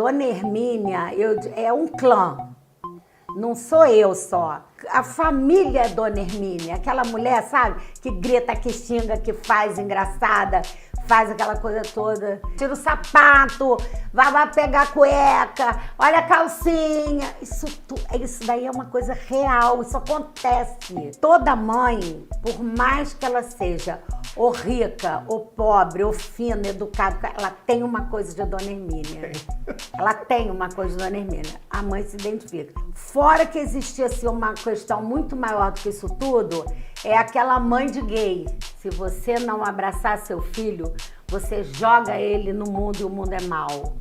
Dona Hermínia é um clã, não sou eu só. A família é Dona Hermínia, aquela mulher, sabe, que grita, que xinga, que faz engraçada, faz aquela coisa toda. Tira o sapato, vai pegar a cueca, olha a calcinha. Isso daí é uma coisa real, isso acontece. Toda mãe, por mais que ela seja ou rica, ou pobre, ou fina, educada, ela tem uma coisa de Dona Hermínia. Ela tem uma coisa de Dona Hermínia. A mãe se identifica. Fora que existia assim, uma questão muito maior do que isso tudo, é aquela mãe de gay. Se você não abraçar seu filho, você joga ele no mundo e o mundo é mau.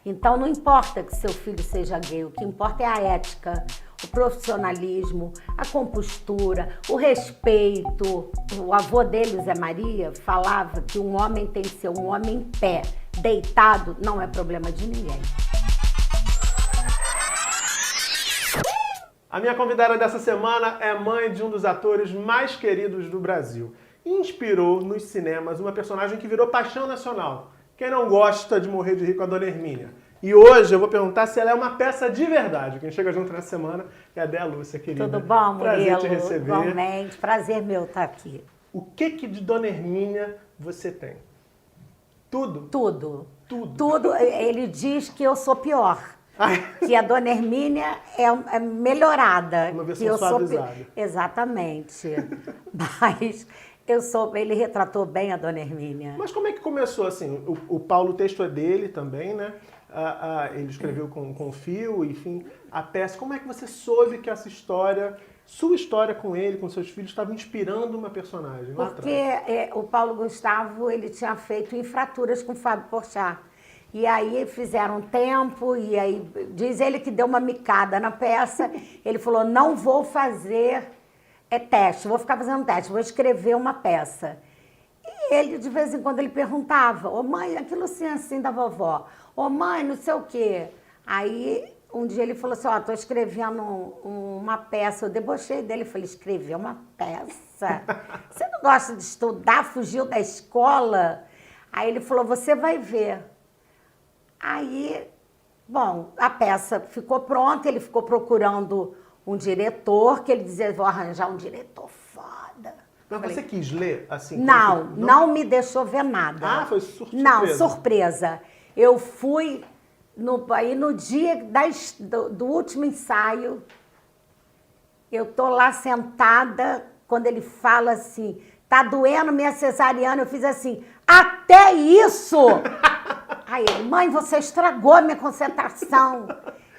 Então não importa que seu filho seja gay, o que importa é a ética, o profissionalismo, a compostura, o respeito. O avô dele, Zé Maria, falava que um homem tem que ser um homem em pé, deitado, não é problema de ninguém. A minha convidada dessa semana é mãe de um dos atores mais queridos do Brasil. Inspirou nos cinemas uma personagem que virou paixão nacional. Quem não gosta de morrer de rir com a Dona Hermínia? E hoje eu vou perguntar se ela é uma peça de verdade. Quem chega junto nessa semana é a Dea Lúcia, querida. Tudo bom, Murilo? Prazer te receber. Igualmente, prazer meu estar aqui. O que de Dona Hermínia você tem? Tudo? Tudo. Tudo. Tudo. Ele diz que eu sou pior. Que a Dona Hermínia é melhorada. Uma versão que eu suavizada. Exatamente. Mas ele retratou bem a Dona Hermínia. Mas como é que começou assim? O Paulo, o texto é dele também, né? Ele escreveu com o Fio, enfim, a peça. Como é que você soube que essa história, sua história com ele, com seus filhos, estava inspirando uma personagem lá Porque atrás? o Paulo Gustavo, ele tinha feito Infraturas com o Fábio Porchat. E aí fizeram um tempo, e aí diz ele que deu uma micada na peça. Ele falou, não vou fazer teste, vou ficar fazendo teste, vou escrever uma peça. E ele, de vez em quando, ele perguntava, ô mãe, aquilo assim da vovó, ô mãe, não sei o quê. Aí, um dia ele falou assim, ó, tô escrevendo uma peça, eu debochei dele, falei, escrever uma peça? Você não gosta de estudar, fugiu da escola? Aí ele falou, você vai ver. Aí, bom, a peça ficou pronta, ele ficou procurando um diretor, que ele dizia, vou arranjar um diretor foda. Mas você quis ler assim? Não me deixou ver nada. Ah, foi surpresa? Não, surpresa. Eu fui, aí no dia do último ensaio, eu tô lá sentada, quando ele fala assim, tá doendo minha cesariana, eu fiz assim, até isso! Aí ele, mãe, você estragou a minha concentração.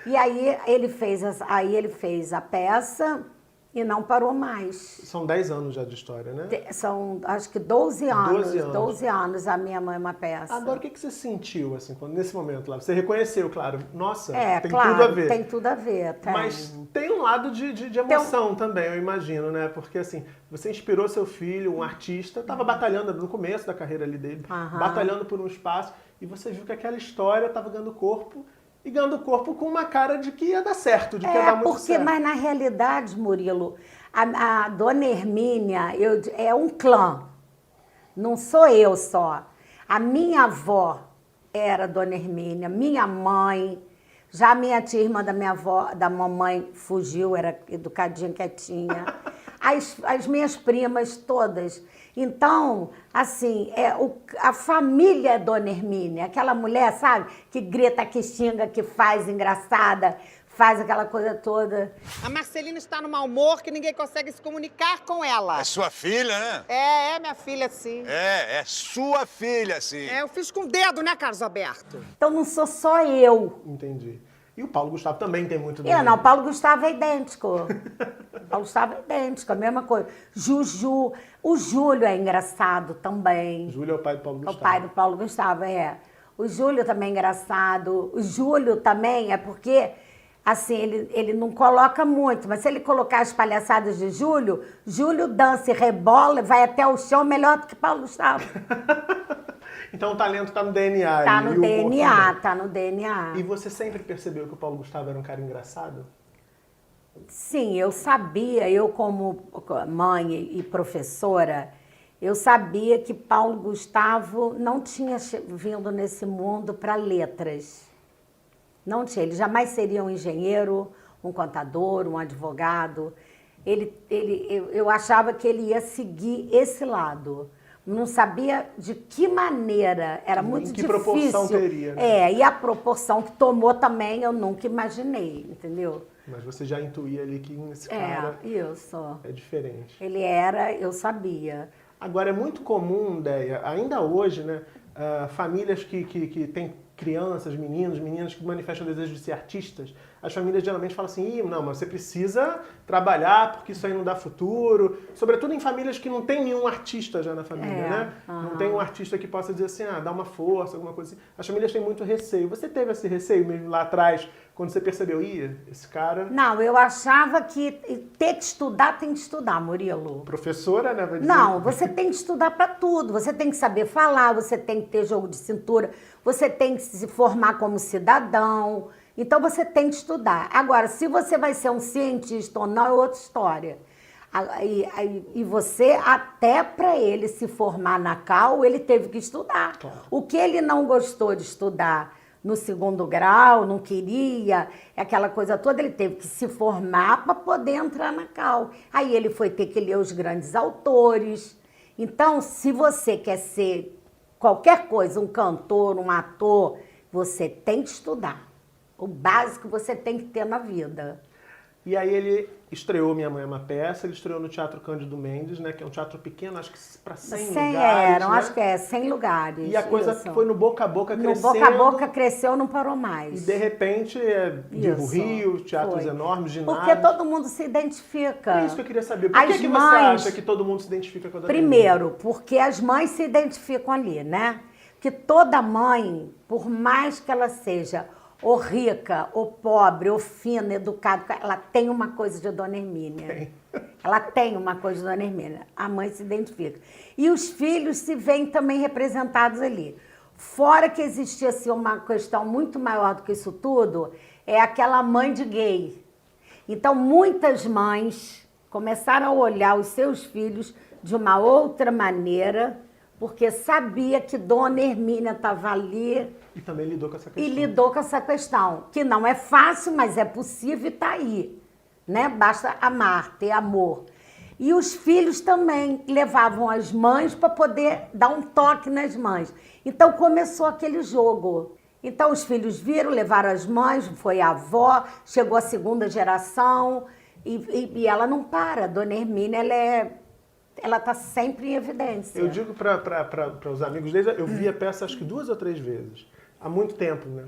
E aí ele fez a peça e não parou mais. São 10 anos já de história, né? São, acho que 12 anos. 12 anos a Minha Mãe é uma peça. Agora, o que você sentiu, assim, nesse momento lá? Você reconheceu, claro, nossa, tem claro, tudo a ver. Tem tudo a ver, tem. Mas tem um lado de emoção também, eu imagino, né? Porque, assim, você inspirou seu filho, um artista, estava batalhando no começo da carreira ali dele, batalhando por um espaço, e você viu que aquela história estava ganhando corpo, e ganhando corpo com uma cara de que ia dar certo, de que ia dar muito certo. Mas na realidade, Murilo, a Dona Hermínia é um clã, não sou eu só. A minha avó era Dona Hermínia, minha mãe, já a minha tia irmã da minha avó, da mamãe, fugiu, era educadinha, quietinha. As minhas primas todas. Então, assim, a família é Dona Hermínia, aquela mulher, sabe, que grita, que xinga, que faz engraçada, faz aquela coisa toda. A Marcelina está no mau humor que ninguém consegue se comunicar com ela. É sua filha, né? É minha filha, sim. É sua filha, sim. Eu fiz com o dedo, né, Carlos Alberto? Então não sou só eu. Entendi. E o Paulo Gustavo também tem muito Não, o Paulo Gustavo é idêntico. O Paulo Gustavo é idêntico, a mesma coisa. Juju, o Júlio é engraçado também. Júlio é o pai do Paulo Gustavo. O pai do Paulo Gustavo, O Júlio também é engraçado. O Júlio também é porque, assim, ele não coloca muito, mas se ele colocar as palhaçadas de Júlio, Júlio dança e rebola, vai até o chão melhor do que Paulo Gustavo. Então o talento tá no DNA. Tá no DNA, tá no DNA. E você sempre percebeu que o Paulo Gustavo era um cara engraçado? Sim, eu sabia, eu como mãe e professora, eu sabia que Paulo Gustavo não tinha vindo nesse mundo para letras. Não tinha. Ele jamais seria um engenheiro, um contador, um advogado. Eu achava que ele ia seguir esse lado. Não sabia de que maneira, era muito difícil. Em que proporção teria, né? E a proporção que tomou também eu nunca imaginei, entendeu? Mas você já intuía ali que esse cara isso. é diferente. Ele era, eu sabia. Agora, é muito comum, Déia, ainda hoje, né, famílias que têm crianças, meninas que manifestam o desejo de ser artistas, as famílias geralmente falam assim, não, mas você precisa trabalhar porque isso aí não dá futuro. Sobretudo em famílias que não tem nenhum artista já na família, né? Não tem um artista que possa dizer assim, dá uma força, alguma coisa assim. As famílias têm muito receio. Você teve esse receio mesmo lá atrás, quando você percebeu, esse cara... Não, eu achava que ter que estudar, tem que estudar, Murilo. Professora, né? Vai dizer. Não, você tem que estudar para tudo. Você tem que saber falar, você tem que ter jogo de cintura, você tem que se formar como cidadão. Então, você tem que estudar. Agora, se você vai ser um cientista ou não, é outra história. E você, até para ele se formar na Cal, ele teve que estudar. Claro. O que ele não gostou de estudar no 2º grau, não queria, aquela coisa toda, ele teve que se formar para poder entrar na Cal. Aí ele foi ter que ler os grandes autores. Então, se você quer ser qualquer coisa, um cantor, um ator, você tem que estudar. O básico você tem que ter na vida. E aí ele estreou Minha Mãe é uma Peça, ele estreou no Teatro Cândido Mendes, né, que é um teatro pequeno, acho que para 100 lugares. Eram, né? Acho que 100 lugares. E a coisa foi no boca a boca crescendo. No boca a boca cresceu, não parou mais. E de repente, o Rio, teatros enormes, ginásios. Porque todo mundo se identifica. É isso que eu queria saber. Por que você acha que todo mundo se identifica com a Dona Primeiro, porque as mães se identificam ali, né? Que toda mãe, por mais que ela seja ou rica, ou pobre, ou fina, educada, ela tem uma coisa de Dona Hermínia. Tem. Ela tem uma coisa de Dona Hermínia. A mãe se identifica. E os filhos se veem também representados ali. Fora que existia assim, uma questão muito maior do que isso tudo, é aquela mãe de gay. Então, muitas mães começaram a olhar os seus filhos de uma outra maneira, porque sabia que Dona Hermínia estava ali. E também lidou com essa questão. E lidou com essa questão, que não é fácil, mas é possível e está aí. Né? Basta amar, ter amor. E os filhos também levavam as mães para poder dar um toque nas mães. Então começou aquele jogo. Então os filhos viram, levaram as mães, foi a avó, chegou a 2ª geração e ela não para. Dona Hermínia, ela está sempre em evidência. Eu digo para os amigos deles, eu vi a peça acho que 2 ou 3 vezes, há muito tempo, né?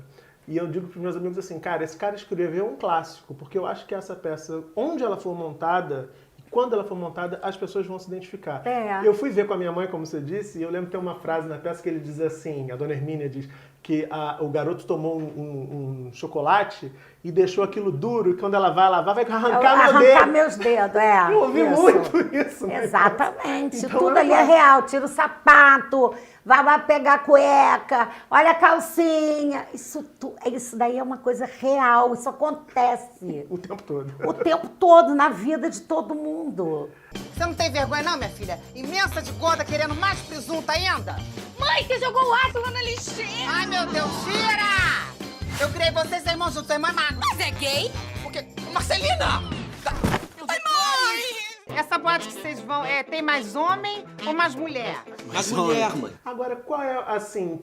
E eu digo para os meus amigos assim, cara, esse cara escreveu um clássico, porque eu acho que essa peça, onde ela for montada, quando ela for montada, as pessoas vão se identificar. Eu fui ver com a minha mãe, como você disse, e eu lembro que tem uma frase na peça que ele diz assim, a Dona Hermínia diz que o garoto tomou um chocolate e deixou aquilo duro, e quando ela vai lavar, vai arrancar meus dedos, Eu ouvi muito isso. Exatamente. Então, tudo ali é real. Tira o sapato, vai pegar a cueca, olha a calcinha. Isso daí é uma coisa real, isso acontece. O tempo todo. O tempo todo, na vida de todo mundo. Você não tem vergonha não, minha filha? Imensa de gorda querendo mais presunto ainda? Mãe, você jogou o ácido lá na lixeira! Ai, meu Deus, tira! Eu criei vocês, irmãos juntos, sua irmã é magra. Mas é gay? Porque... Marcelina! Ai, mãe! Essa boate que vocês vão, tem mais homem ou mais mulher? Mas mulher, mãe. Agora, qual é, assim,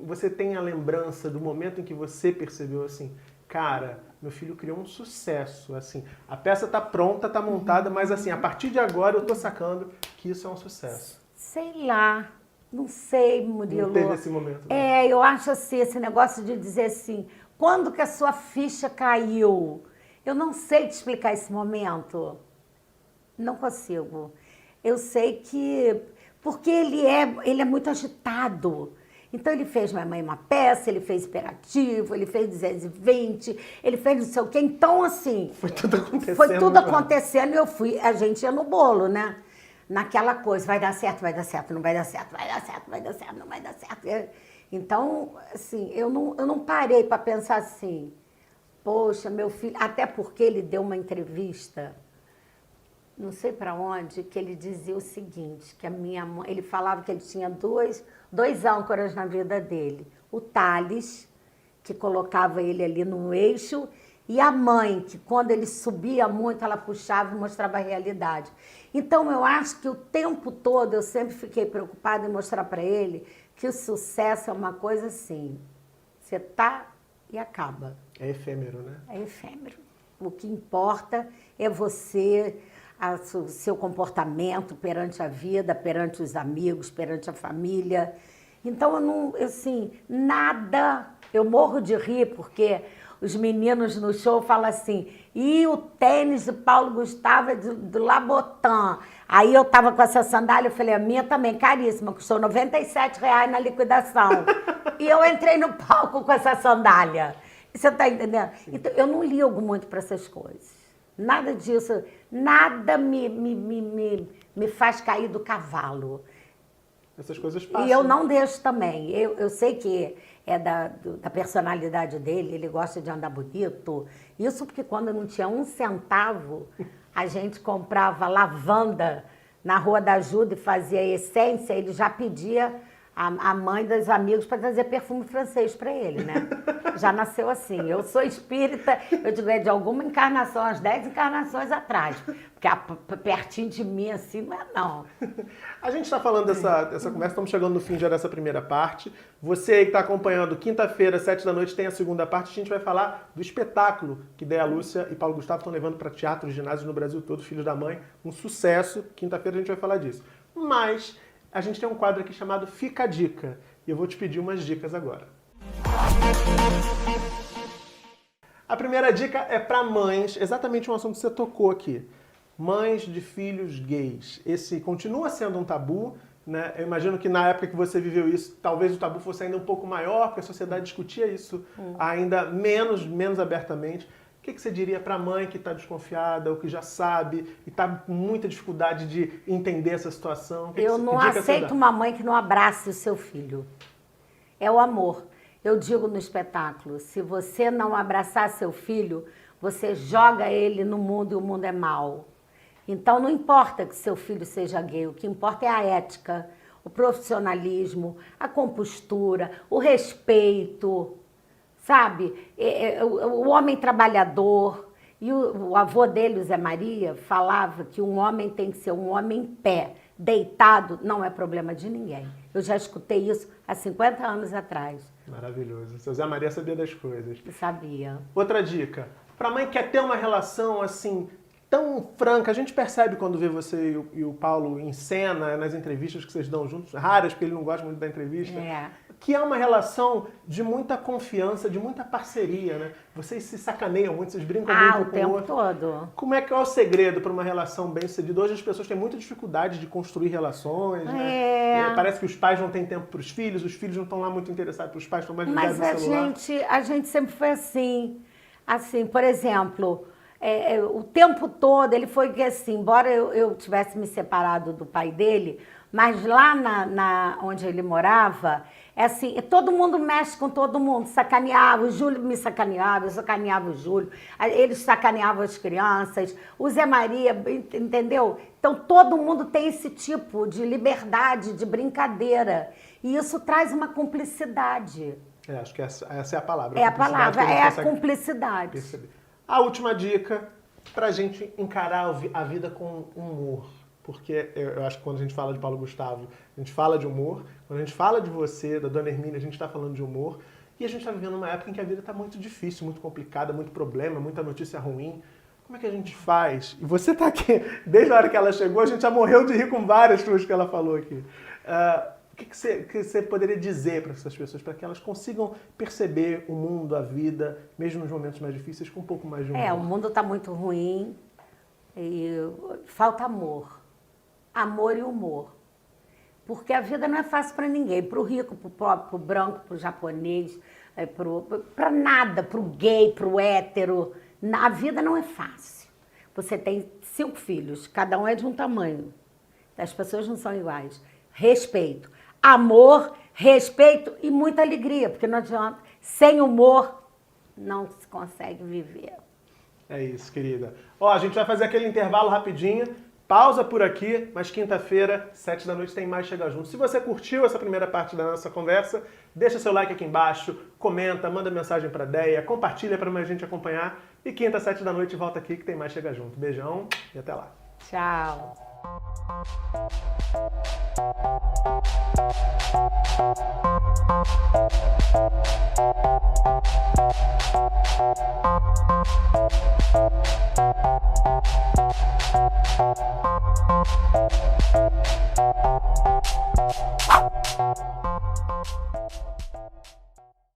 você tem a lembrança do momento em que você percebeu assim, cara, meu filho criou um sucesso, assim, a peça tá pronta, tá montada, mas assim, a partir de agora eu tô sacando que isso é um sucesso. Sei lá, não sei, Murilo. Não teve esse momento, né? Eu acho assim, esse negócio de dizer assim, quando que a sua ficha caiu? Eu não sei te explicar esse momento. Não consigo. Eu sei que... Porque ele é muito agitado. Então ele fez Minha Mãe é uma Peça, ele fez Hiperativo, ele fez 220, ele fez não sei o quê. Então, assim... Foi tudo acontecendo. Foi tudo acontecendo e a gente ia no bolo, né? Naquela coisa, vai dar certo, não vai dar certo, vai dar certo, vai dar certo, não vai dar certo. Então, assim, eu não parei para pensar assim, poxa, meu filho... Até porque ele deu uma entrevista, não sei para onde, que ele dizia o seguinte, que a minha mãe... Ele falava que ele tinha dois âncoras na vida dele. O Thales, que colocava ele ali no eixo, e a mãe, que quando ele subia muito, ela puxava e mostrava a realidade. Então, eu acho que o tempo todo eu sempre fiquei preocupada em mostrar para ele que o sucesso é uma coisa assim, você tá e acaba. É efêmero, né? É efêmero. O que importa é você, o seu comportamento perante a vida, perante os amigos, perante a família. Então, nada... Eu morro de rir porque os meninos no show falam assim, e o tênis do Paulo Gustavo é do Labotan. Aí eu tava com essa sandália, eu falei, a minha também, caríssima, custou R$ 97,00 na liquidação. E eu entrei no palco com essa sandália. Você tá entendendo? Então, eu não ligo muito para essas coisas. Nada disso, nada me faz cair do cavalo. Essas coisas passam. E eu não deixo também. Eu sei que é da personalidade dele, ele gosta de andar bonito. Isso porque quando não tinha um centavo, a gente comprava lavanda na Rua da Ajuda e fazia essência, ele já pedia a mãe dos amigos para trazer perfume francês para ele, né? Já nasceu assim. Eu sou espírita, eu digo, é de alguma encarnação, umas 10 encarnações atrás. Porque pertinho de mim assim não é não. A gente está falando dessa conversa, estamos chegando no fim já dessa primeira parte. Você aí que está acompanhando, quinta-feira, 7 da noite, tem a segunda parte. A gente vai falar do espetáculo que Déia Lúcia e Paulo Gustavo estão levando para teatros, ginásios no Brasil todo, Filhos da Mãe. Um sucesso. Quinta-feira a gente vai falar disso. Mas a gente tem um quadro aqui chamado Fica a Dica. E eu vou te pedir umas dicas agora. A primeira dica é para mães, exatamente um assunto que você tocou aqui. Mães de filhos gays. Esse continua sendo um tabu, né? Eu imagino que na época que você viveu isso, talvez o tabu fosse ainda um pouco maior, porque a sociedade discutia isso ainda menos abertamente. O que você diria para a mãe que está desconfiada ou que já sabe e está com muita dificuldade de entender essa situação? Eu não aceito uma mãe que não abrace o seu filho. É o amor. Eu digo no espetáculo, se você não abraçar seu filho, você joga ele no mundo e o mundo é mau. Então não importa que seu filho seja gay, o que importa é a ética, o profissionalismo, a compostura, o respeito, sabe? O homem trabalhador. E o avô dele, o Zé Maria, falava que um homem tem que ser um homem em pé, deitado, não é problema de ninguém. Eu já escutei isso há 50 anos atrás. Maravilhoso. Seu Zé Maria sabia das coisas. Eu sabia. Outra dica. Para mãe que quer ter uma relação assim tão franca, a gente percebe quando vê você e o Paulo em cena, nas entrevistas que vocês dão juntos, raras, porque ele não gosta muito da entrevista, que é uma relação de muita confiança, de muita parceria, né? Vocês se sacaneiam muito, vocês brincam muito o com o tempo outro. todo. Como é que é o segredo para uma relação bem-sucedida? Hoje as pessoas têm muita dificuldade de construir relações, né? Parece que os pais não têm tempo para os filhos não estão lá muito interessados, os pais estão mais ligados no celular. Mas a gente sempre foi assim. Assim, por exemplo, o tempo todo ele foi que assim, embora eu tivesse me separado do pai dele, mas lá onde ele morava, assim, todo mundo mexe com todo mundo, sacaneava, o Júlio me sacaneava, eu sacaneava o Júlio, eles sacaneavam as crianças, o Zé Maria, entendeu? Então todo mundo tem esse tipo de liberdade, de brincadeira, e isso traz uma cumplicidade. Acho que essa é a palavra. É a palavra, é a cumplicidade. Perceber. A última dica, pra gente encarar a vida com humor. Porque eu acho que quando a gente fala de Paulo Gustavo, a gente fala de humor. Quando a gente fala de você, da Dona Hermínia, a gente está falando de humor. E a gente está vivendo uma época em que a vida está muito difícil, muito complicada, muito problema, muita notícia ruim. Como é que a gente faz? E você está aqui, desde a hora que ela chegou, a gente já morreu de rir com várias coisas que ela falou aqui. O que você poderia dizer para essas pessoas, para que elas consigam perceber o mundo, a vida, mesmo nos momentos mais difíceis, com um pouco mais de humor? O mundo está muito ruim e falta amor. Amor e humor. Porque a vida não é fácil para ninguém. Para o rico, para o pobre, para o branco, para o japonês, para nada, para o gay, para o hétero. A vida não é fácil. Você tem 5 filhos, cada um é de um tamanho. As pessoas não são iguais. Respeito. Amor, respeito e muita alegria, porque não adianta. Sem humor, não se consegue viver. É isso, querida. A gente vai fazer aquele intervalo rapidinho. pausa por aqui, mas quinta-feira, 7 da noite, tem mais Chega Junto. Se você curtiu essa primeira parte da nossa conversa, deixa seu like aqui embaixo, comenta, manda mensagem pra Deia, compartilha pra mais gente acompanhar. E quinta, 7 da noite, volta aqui que tem mais Chega Junto. Beijão e até lá. Tchau.